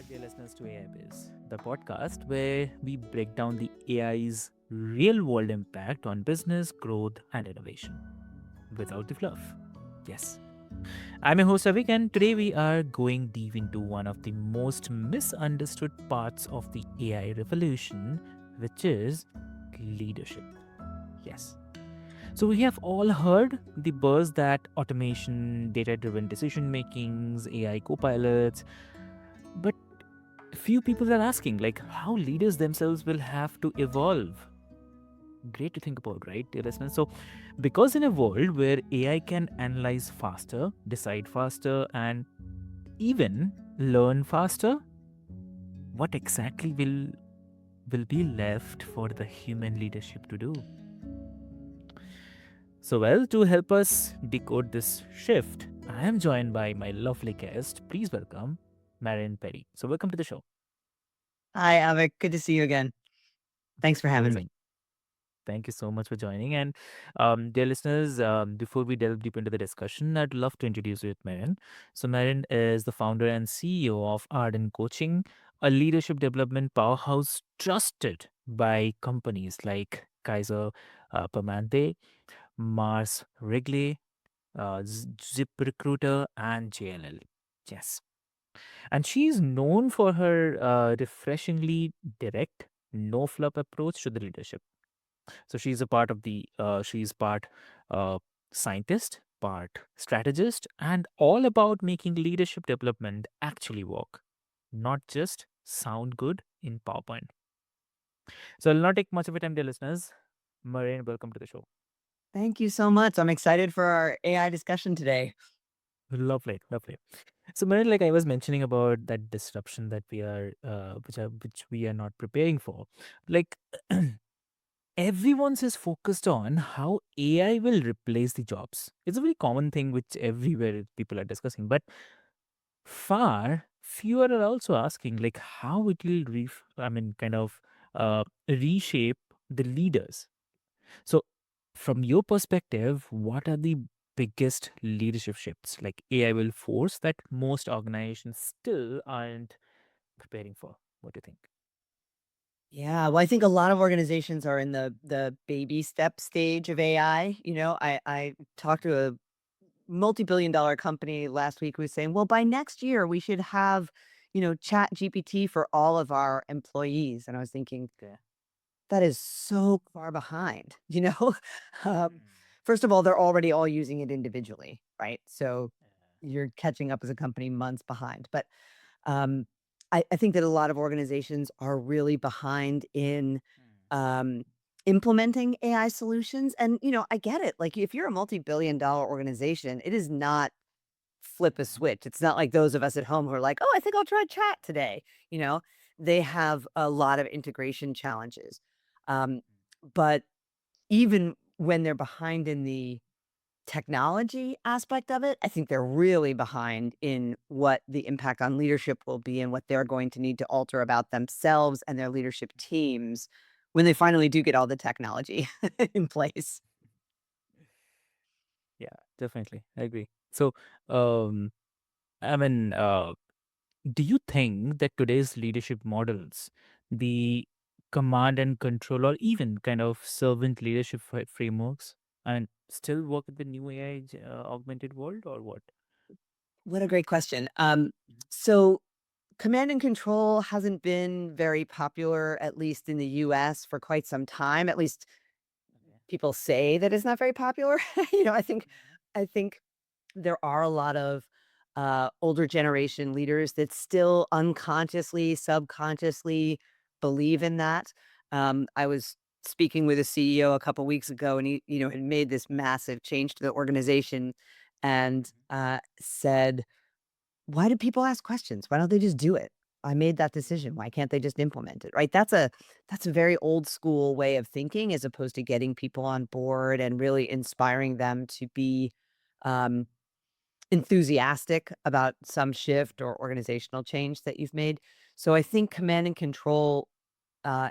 dear listeners, to AIBiz, the podcast where we break down the AI's real world impact on business, growth, and innovation without the fluff. Yes. I'm your host Avik, and today we are going deep into one of the most misunderstood parts of the AI revolution, which is leadership. Yes. So we have all heard the buzz that automation, data-driven decision makings, AI co-pilots, but few people are asking like how leaders themselves will have to evolve. Great to think about, right, dear listeners? So because in a world where AI can analyze faster, decide faster, and even learn faster, what exactly will be left for the human leadership to do? So, well, to help us decode this shift, I am joined by my lovely guest. Please welcome Maren Perry. So, welcome to the show. Hi, Avik. Good to see you again. Thanks for having me. Amazing. Thank you so much for joining. And dear listeners, before we delve deep into the discussion, I'd love to introduce you to Maren. So, Maren is the founder and CEO of Arden Coaching, a leadership development powerhouse trusted by companies like Kaiser Permanente, Mars Wrigley, ZipRecruiter, and JLL. Yes. And she is known for her refreshingly direct, no fluff approach to the leadership. So she's part uh, scientist, part strategist, and all about making leadership development actually work, not just sound good in PowerPoint. So I'll not take much of your time, dear listeners. Marain, welcome to the show. Thank you so much. I'm excited for our AI discussion today. Lovely, lovely. So Marain, like I was mentioning about that disruption that which we are not preparing for, like. Everyone's is focused on how AI will replace the jobs. It's a very common thing which everywhere people are discussing, but far fewer are also asking like how it will kind of reshape the leaders. So from your perspective, what are the biggest leadership shifts like AI will force that most organizations still aren't preparing for? What do you think? Yeah, well, I think a lot of organizations are in the baby step stage of AI. I talked to a multi-billion-dollar company last week who was saying, well, by next year we should have, chat GPT for all of our employees. And I was thinking, Okay. that is so far behind, um, Hmm. first of all, they're already all using it individually, right? So you're catching up as a company months behind. But Um, I think that a lot of organizations are really behind in Hmm. um, implementing AI solutions. And, I get it. Like, if you're a multi-billion-dollar organization, it is not flip a Hmm. switch. It's not like those of us at home who are like, oh, I think I'll try chat today. You know, they have a lot of integration challenges. Um, but even when they're behind in the technology aspect of it, I think they're really behind in what the impact on leadership will be and what they're going to need to alter about themselves and their leadership teams when they finally do get all the technology in place. Yeah, definitely. I agree. So, um, I mean, do you think that today's leadership models, the command and control, or even kind of servant leadership frameworks, and still work in the new AI augmented world, or what? What a great question. Mhm. So command and control hasn't been very popular, at least in the US, for quite some time. At least Okay. people say that it's not very popular. I think Mhm. I think there are a lot of older generation leaders that still unconsciously, subconsciously believe in that. I was speaking with a CEO a couple weeks ago, and he, had made this massive change to the organization, and Mhm. said, "Why do people ask questions? Why don't they just do it? I made that decision. Mhm. Why can't they just implement it?" Right? That's a very old school way of thinking, as opposed to getting people on board and really inspiring them to be um, enthusiastic about some shift or organizational change that you've made. So I think command and control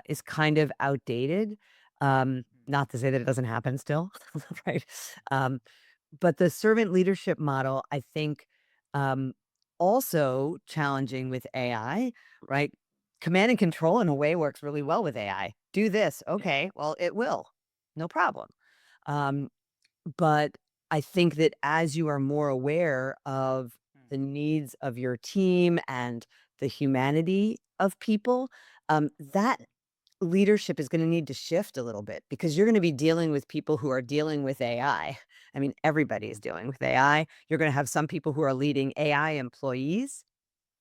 is kind of outdated. Not to say that it doesn't happen still, right? Um, but the servant leadership model, I think, um, also challenging with AI, right? Command and control in a way works really well with AI. Do this. Yeah. Okay, well, it will. No problem. Um, but I think that as you are more aware of the needs of your team and the humanity of people, that leadership is going to need to shift a little bit because you're going to be dealing with people who are dealing with AI. I mean, everybody is Mm, dealing with AI. You're going to have some people who are leading AI employees.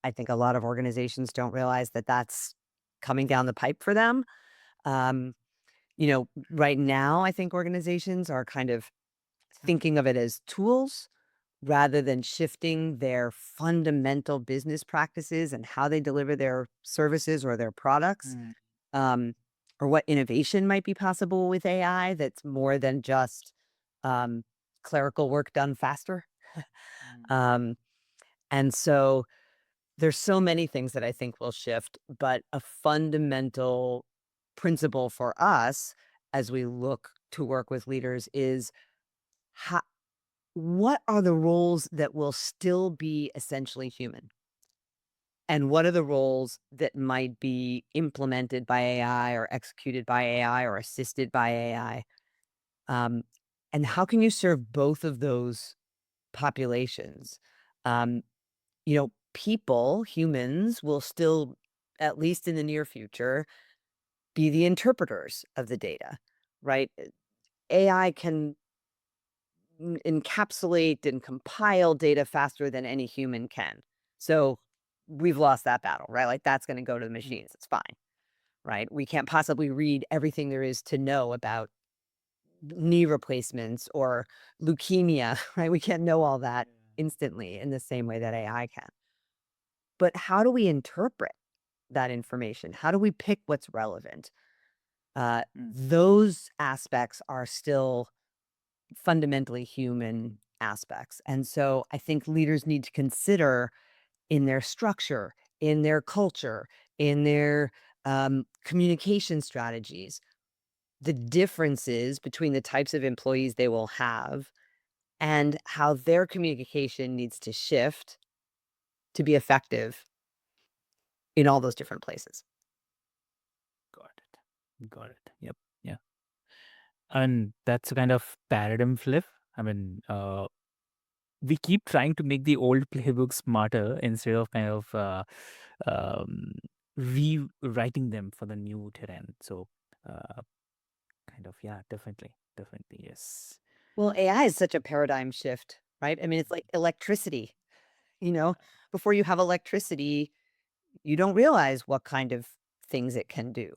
I think a lot of organizations don't realize that that's coming down the pipe for them. Um, right now, I think organizations are kind of mm, thinking of it as tools rather than shifting their fundamental business practices and how they deliver their services or their products, mm, um, or what innovation might be possible with AI that's more than just um, clerical work done faster. mm, Um, and so there's so many things that I think will shift, but a fundamental principle for us as we look to work with leaders is how, what are the roles that will still be essentially human? And what are the roles that might be implemented by AI or executed by AI or assisted by AI? Um, and how can you serve both of those populations? Um, people, humans will still, at least in the near future, be the interpreters of the data, right? AI can encapsulate and compile data faster than any human can. So we've lost that battle, right? Like that's going to go to the mm. machines. It's fine, right? We can't possibly read everything there is to know about knee replacements or leukemia, right? We can't know all that instantly in the same way that AI can. But how do we interpret that information? How do we pick what's relevant? Mm, Those aspects are still fundamentally human aspects. And so I think leaders need to consider in their structure, in their culture, in their communication strategies, the differences between the types of employees they will have and how their communication needs to shift to be effective in all those different places. got it. Got it. Yep. Yeah. And that's a kind of paradigm flip. I mean, we keep trying to make the old playbook smarter instead of kind of um, rewriting them for the new terrain. So, uh, kind of, yeah, definitely, yes. Well, AI is such a paradigm shift, right? I mean, it's like electricity, you know, before you have electricity, you don't realize what kind of things it can do.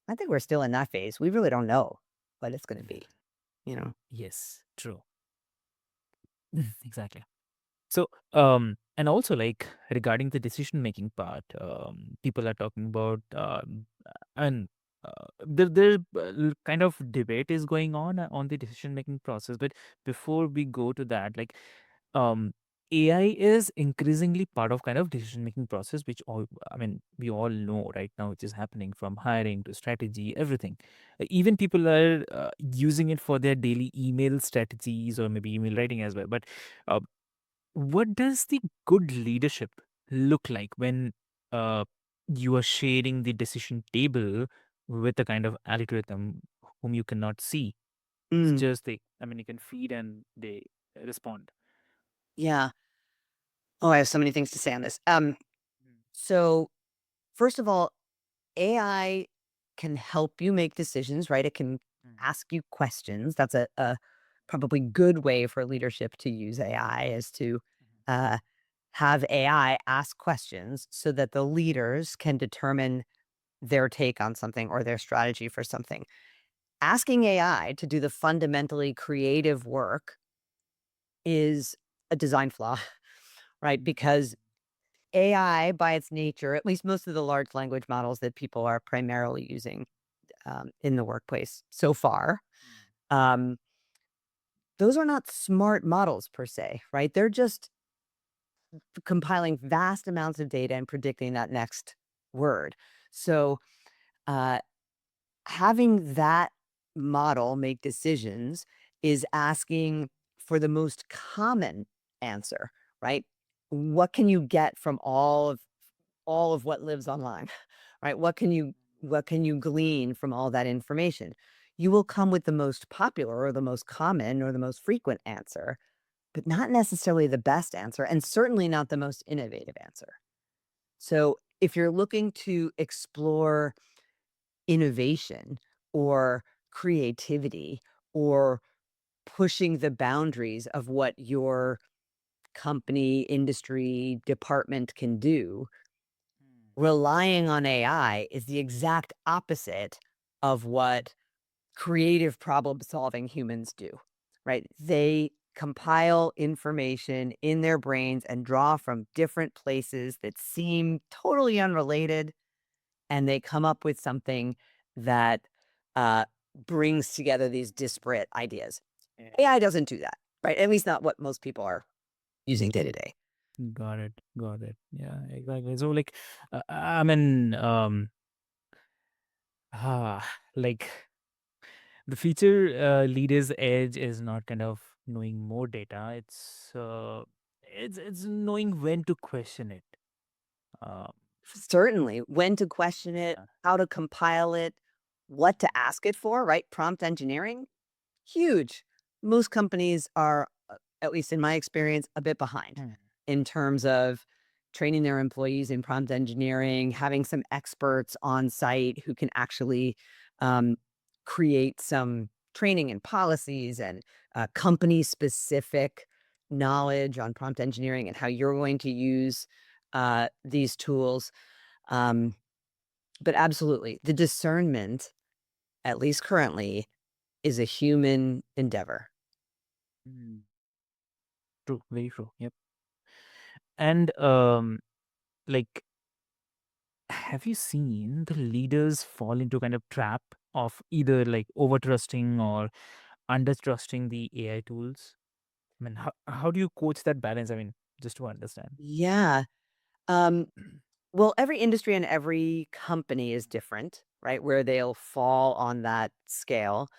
I think we're still in that phase. We really don't know what it's going to be, you know? Yes, true. Exactly. So, and also like regarding the decision making part, people are talking about, and kind of debate is going on the decision making process. But before we go to that, like, um, AI is increasingly part of kind of decision making process, which all I mean we all know right now, which is happening from hiring to strategy, everything. Even people are using it for their daily email strategies or maybe email writing as well. But uh, what does the good leadership look like when uh, you are sharing the decision table with a kind of algorithm whom you cannot see? It's Mm, just I mean, you can feed and they respond. yeah. Oh, I have so many things to say on this. Mm, So first of all, AI can help you make decisions, right? It can mm, ask you questions. That's a probably good way for leadership to use AI is to mhm, uh, have AI ask questions so that the leaders can determine their take on something or their strategy for something. Asking AI to do the fundamentally creative work is a design flaw, right? mm, Because AI, by its nature, at least most of the large language models that people are primarily using in the workplace so far, mm, um, those are not smart models per se, right? They're just compiling vast amounts of data and predicting that next word. So, uh, having that model make decisions is asking for the most common answer, right? what can you get from all of what lives online, right? What can you glean from all that information? You will come with the most popular or the most common or the most frequent answer, but not necessarily the best answer, and certainly not the most innovative answer. So if you're looking to explore innovation or creativity or pushing the boundaries of what your company, industry, department can do, relying on AI is the exact opposite of what creative problem solving humans do, right? They compile information in their brains and draw from different places that seem totally unrelated, and they come up with something that uh, brings together these disparate ideas. Yeah. AI doesn't do that, right? At least not what most people are using day to day. Got it. Got it. Yeah, exactly. So like, I mean, ah, like the feature leader's edge is not kind of knowing more data. It's knowing when to question it. Um, Certainly, when to question it, yeah. how to compile it, what to ask it for, right? Prompt engineering, huge. Most companies are, at least in my experience, a bit behind Hmm. in terms of training their employees in prompt engineering, having some experts on site who can actually um, create some training and policies and company specific knowledge on prompt engineering and how you're going to use these tools. um, but absolutely, the discernment, at least currently, is a human endeavor. Mm. True. Very true. Yep. And like, have you seen the leaders fall into kind of trap of either like over trusting or under trusting the AI tools? I mean, how do you coach that balance? I mean, just to understand. Yeah. Um, well, every industry and every company is different, right? Where they'll fall on that scale.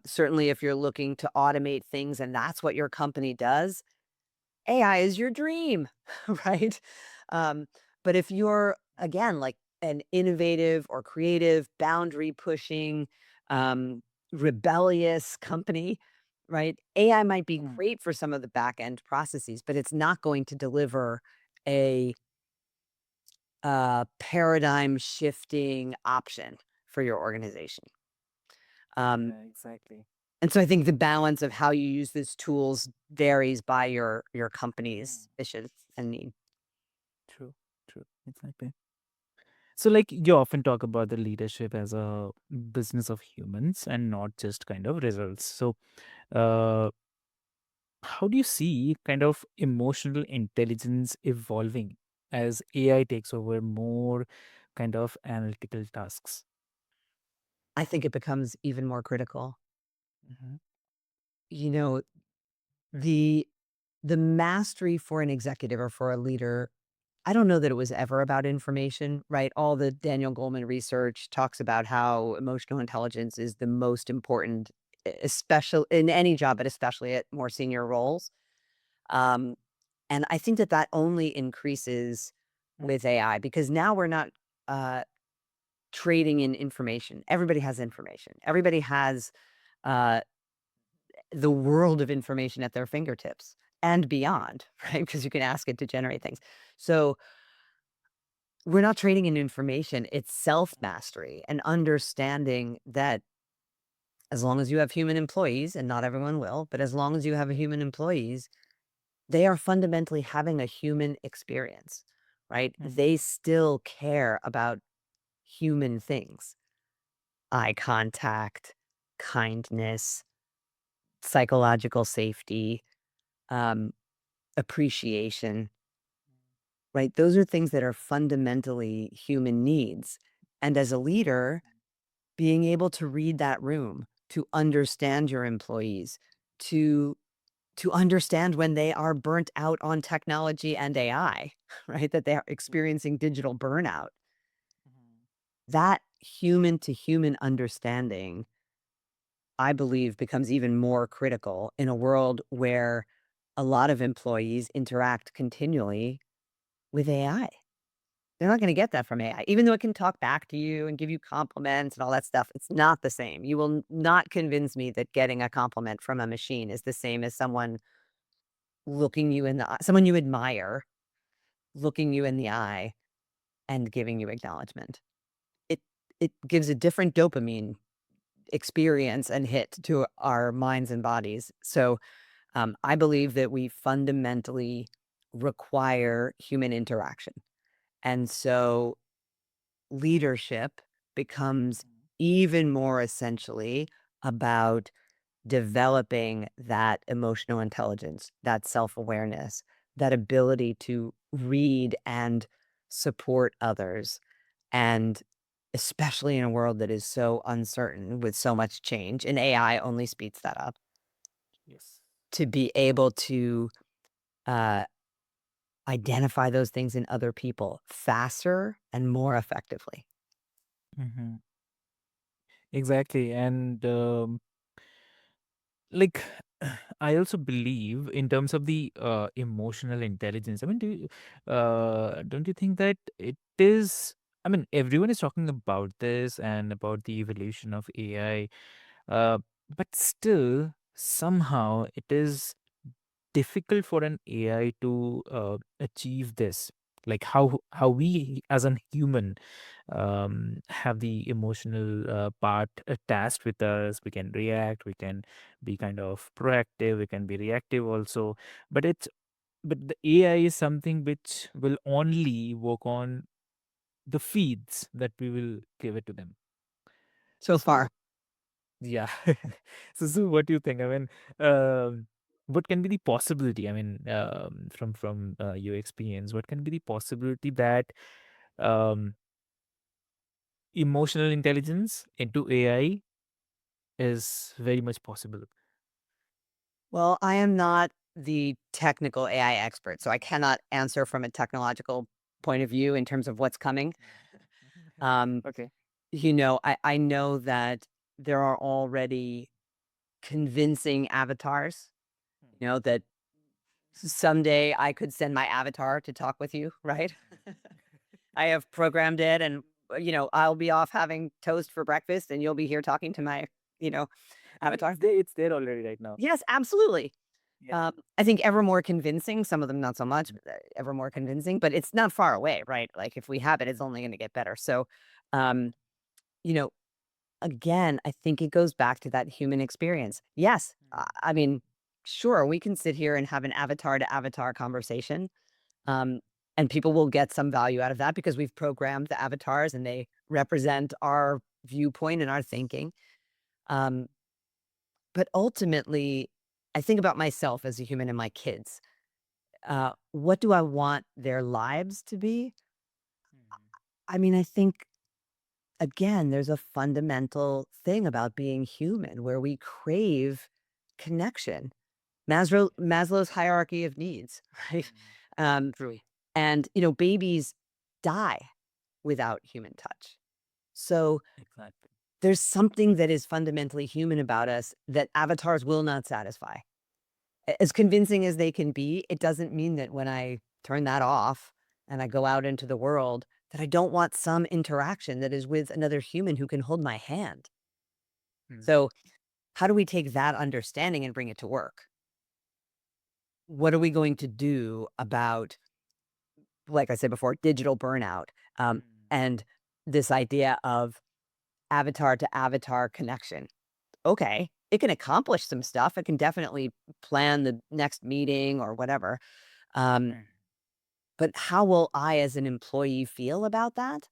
Certainly, if you're looking to automate things and that's what your company does, AI is your dream, right? Um, but if you're, again, like an innovative or creative, boundary pushing, um, rebellious company, right? AI might be Mm. great for some of the back end processes, but it's not going to deliver a paradigm shifting option for your organization. Um, Yeah, exactly. and so I think the balance of how you use these tools varies by your Mm. company's mission and need. True, true, exactly. So, like, you often talk about the leadership as a business of humans and not just kind of results. So, uh, how do you see kind of emotional intelligence evolving as AI takes over more kind of analytical tasks? I think it becomes even more critical. Hmm. You know, the the mastery for an executive or for a leader, I don't know that it was ever about information, right? All the Daniel Goleman research talks about how emotional intelligence is the most important, especially in any job, but especially at more senior roles. Um, and I think that that only increases with AI because now we're not uh, trading in information. Everybody has information. Everybody has uh, the world of information at their fingertips and beyond, right? Because you can ask it to generate things. So we're not trading in information, it's self mastery and understanding that as long as you have human employees, and not everyone will, but as long as you have a human employees, they are fundamentally having a human experience, right? They still care about human things, eye contact, kindness, psychological safety, um, appreciation, right? Those are things that are fundamentally human needs. And as a leader, being able to read that room, to understand your employees, to understand when they are burnt out on technology and AI, right? That they are experiencing digital burnout. That human to human understanding, I believe, becomes even more critical in a world where a lot of employees interact continually with AI. They're not going to get that from AI, even though it can talk back to you and give you compliments and all that stuff. It's not the same. You will not convince me that getting a compliment from a machine is the same as someone looking you in the eye, someone you admire, looking you in the eye and giving you acknowledgement. It it gives a different dopamine experience and hit to our minds and bodies. So I believe that we fundamentally require human interaction. And so leadership becomes even more essentially about developing that emotional intelligence, that self awareness, that ability to read and support others. And especially in a world that is so uncertain with so much change, and AI only speeds that up, Yes. to be able to uh, identify those things in other people faster and more effectively. Hmm. Exactly. And like, I also believe in terms of the emotional intelligence. I mean, don't you think that it is? I mean, everyone is talking about this and about the evolution of AI, uh, but still, somehow, it is difficult for an AI to achieve this. Like how we as an human have the emotional part attached with us. We can react, we can be kind of proactive, we can be reactive also. But the AI is something which will only work on the feeds that we will give it to them. So far. So yeah. So what do you think? I mean, um, what can be the possibility? I mean, from your experience, what can be the possibility that um, emotional intelligence into AI is very much possible? Well, I am not the technical AI expert, so I cannot answer from a technological point of view in terms of what's coming. Um, Okay. I know that there are already convincing avatars, that someday I could send my avatar to talk with you, right? I have programmed it and, I'll be off having toast for breakfast and you'll be here talking to my, you know, I mean, avatar. it's there already right now. Yes, absolutely. Yeah. I think ever more convincing, some of them not so much, but ever more convincing, but it's not far away, right? Like if we have it, it's only going to get better. So, um, you know, again, I think it goes back to that human experience. Yes. I mean, sure, we can sit here and have an avatar to avatar conversation. Um, and people will get some value out of that because we've programmed the avatars and they represent our viewpoint and our thinking. Um, but ultimately, I think about myself as a human and my kids. What do I want their lives to be? I mean, I think, again, there's a fundamental thing about being human where we crave connection. Maslow's hierarchy of needs, right? Um, True. and, babies die without human touch. So Exactly. there's something that is fundamentally human about us that avatars will not satisfy. As convincing as they can be, it doesn't mean that when I turn that off and I go out into the world, that I don't want some interaction that is with another human who can hold my hand. Mm. So, how do we take that understanding and bring it to work? What are we going to do about, like I said before, digital burnout, and this idea of avatar to avatar connection? Okay, it can accomplish some stuff. It can definitely plan the next meeting or whatever. Um, Mm. but how will I, as an employee, feel about that?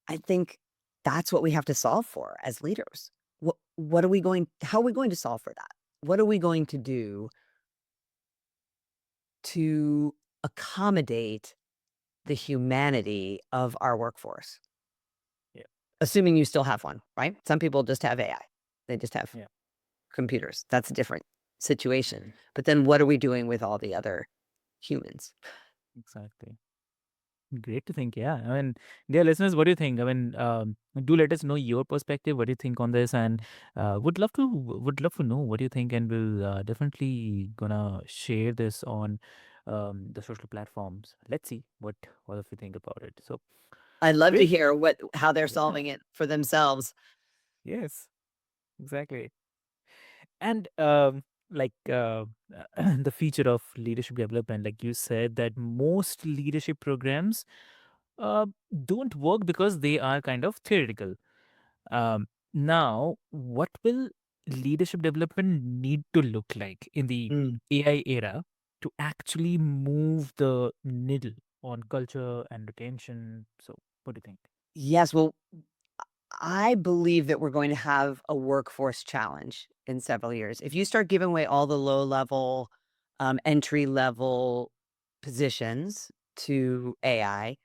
I think that's what we have to solve for as leaders. What are we going? How are we going to solve for that? What are we going to do to accommodate the humanity of our workforce? Yeah. Assuming you still have one, right? Some people just have AI. They just have Yeah. computers. That's a different situation. Mm. But then what are we doing with all the other humans? Exactly. Great to think. Yeah. I mean, dear listeners, what do you think? I mean, do let us know your perspective. What do you think on this? And would love to know what you think. And we'll definitely gonna share this on the social platforms. Let's see what all of you think about it. So I'd love to great. hear how they're Yeah. solving it for themselves. Yes. Exactly. And like the feature of leadership development, like you said, that most leadership programs uh, don't work because they are kind of theoretical. Now, what will leadership development need to look like in the Mm. AI era to actually move the needle on culture and retention? So, what do you think? Yes, well, I believe that we're going to have a workforce challenge in several years. If you start giving away all the low level, entry level positions to AI,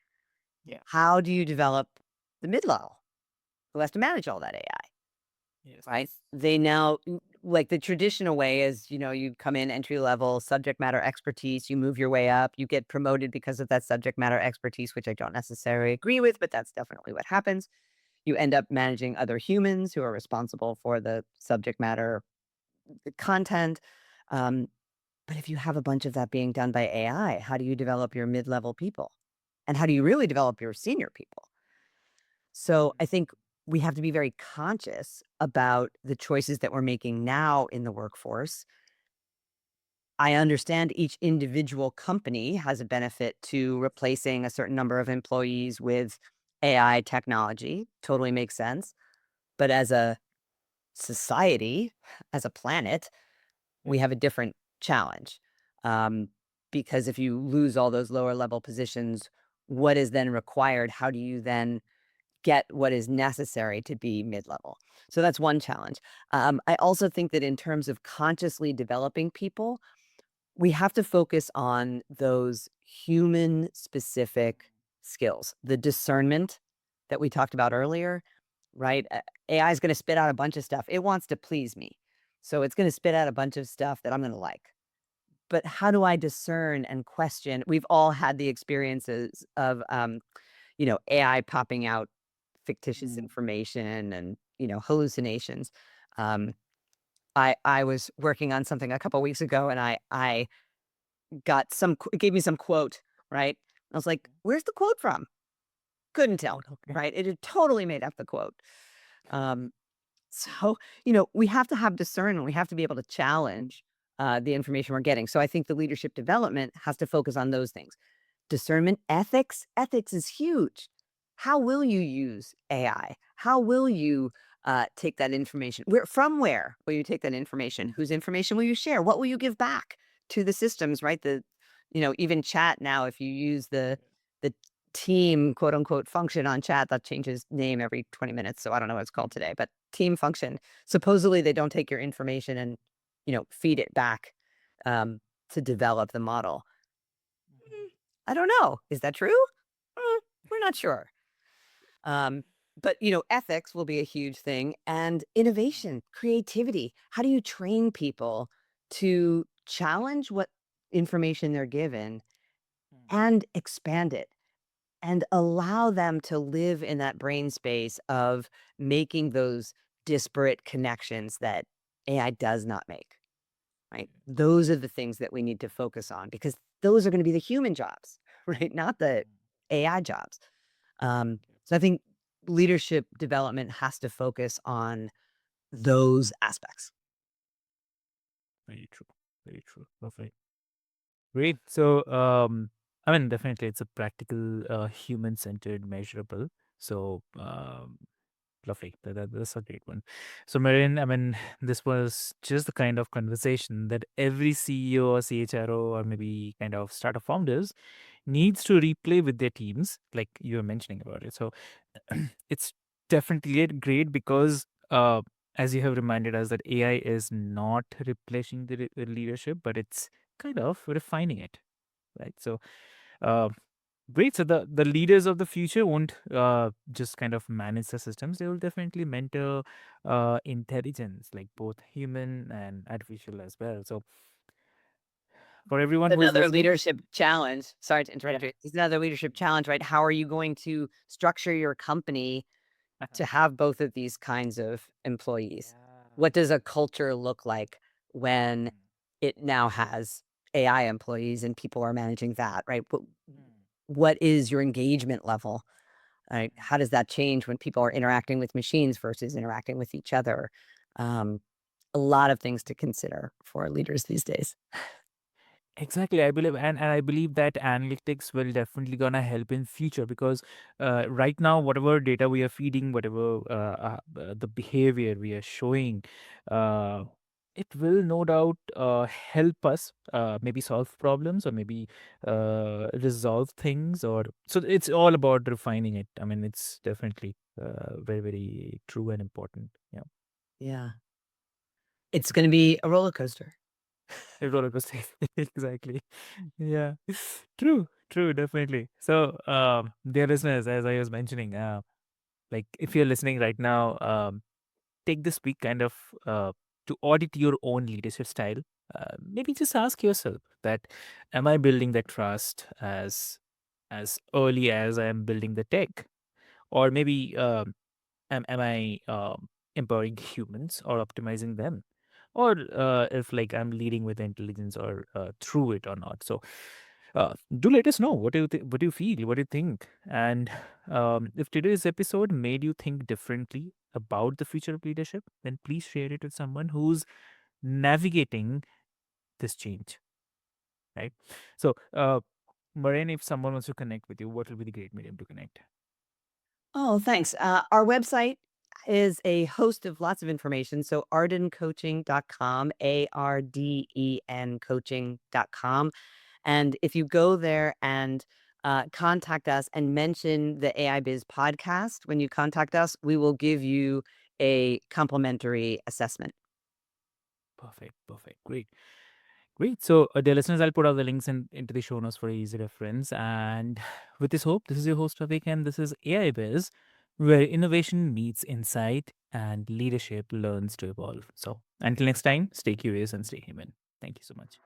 Yeah. how do you develop the mid level who has to manage all that AI? Yes. Right? They now like the traditional way is, you come in entry level, subject matter expertise, you move your way up, you get promoted because of that subject matter expertise, which I don't necessarily agree with, but that's definitely what happens. You end up managing other humans who are responsible for the subject matter, the content. Um, but if you have a bunch of that being done by AI, how do you develop your mid-level people? And how do you really develop your senior people? So I think we have to be very conscious about the choices that we're making now in the workforce. I understand each individual company has a benefit to replacing a certain number of employees with AI technology. Totally makes sense. But as a society, as a planet, we Yeah. have a different challenge. Um, because if you lose all those lower level positions, what is then required? How do you then get what is necessary to be mid-level? So that's one challenge. I also think that in terms of consciously developing people, we have to focus on those human specific skills, the discernment that we talked about earlier, right? AI is going to spit out a bunch of stuff. It wants to please me. So it's going to spit out a bunch of stuff that I'm going to like. But how do I discern and question? We've all had the experiences of, AI popping out fictitious Mm. information and, hallucinations. Um, I was working on something a couple weeks ago, and I got it gave me some quote, right? I was like, "Where's the quote from?" Couldn't tell, Okay. right? It had totally made up the quote. Um, so, we have to have discernment. We have to be able to challenge the information we're getting. So I think the leadership development has to focus on those things. Discernment, ethics. Ethics is huge. How will you use AI? How will you take that information? Where will you take that information? Whose information will you share? What will you give back to the systems, right? Even chat now, if you use the team quote unquote function on chat, that changes name every 20 minutes. So I don't know what it's called today, but team function. Supposedly they don't take your information and, feed it back um, to develop the model. I don't know. Is that true? We're not sure. Um, but ethics will be a huge thing, and innovation, creativity. How do you train people to challenge what information they're given and expand it and allow them to live in that brain space of making those disparate connections that AI does not make, right? Those are the things that we need to focus on because those are going to be the human jobs, right? Not the AI jobs. So I think leadership development has to focus on those aspects. Very true. Very true. Perfect. Great. So, I mean, definitely, it's a practical, human-centered, measurable. So, lovely. That's a great one. So, Marian, I mean, this was just the kind of conversation that every CEO or CHRO or maybe kind of startup founders needs to replay with their teams, like you were mentioning about it. So, it's definitely great because, as you have reminded us, that AI is not replacing the leadership, but it's kind of refining it, right? So, uh, great. So the leaders of the future won't just kind of manage the systems. They will definitely mentor intelligence, like both human and artificial as well. So for everyone who is Another listening. leadership challenge. Sorry to Yeah. interrupt you. It's another leadership challenge, right? How are you going to structure your company Uh-huh. to have both of these kinds of employees? Yeah. What does a culture look like when Mm, it now has AI employees and people are managing that, right? mm, What is your engagement level? Right? mm. How does that change when people are interacting with machines versus interacting with each other? Um, a lot of things to consider for leaders these days. Exactly, I believe, and I believe that analytics will definitely gonna help in future because right now, whatever data we are feeding, whatever the behavior we are showing, uh, it will no doubt help us maybe solve problems or maybe resolve things. Or so it's all about refining it. I mean, it's definitely very very true and important. Yeah. Yeah. It's going to be a roller coaster. A roller coaster. Exactly. Yeah. True. True. Definitely. So, dear listeners, as I was mentioning, like if you're listening right now, take this week kind of to audit your own leadership style. Maybe just ask yourself that: Am I building that trust as early as I am building the tech, or maybe am I empowering humans or optimizing them, or if like I'm leading with intelligence or through it or not? So do let us know what do you what do you feel, what do you think, and if today's episode made you think differently about the future of leadership, then please share it with someone who's navigating this change, right? So Maren, if someone wants to connect with you, what will be the great medium to connect? Oh, thanks. Our website is a host of lots of information. So ardencoaching.com, ARDEN coaching.com. And if you go there and contact us and mention the AI Biz podcast, when you contact us, we will give you a complimentary assessment. Perfect, perfect, great. Great. So, dear listeners, I'll put all the links into the show notes for easy reference. And with this hope, this is your host, Avik, and this is AI Biz, where innovation meets insight and leadership learns to evolve. So, until next time, stay curious and stay human. Thank you so much.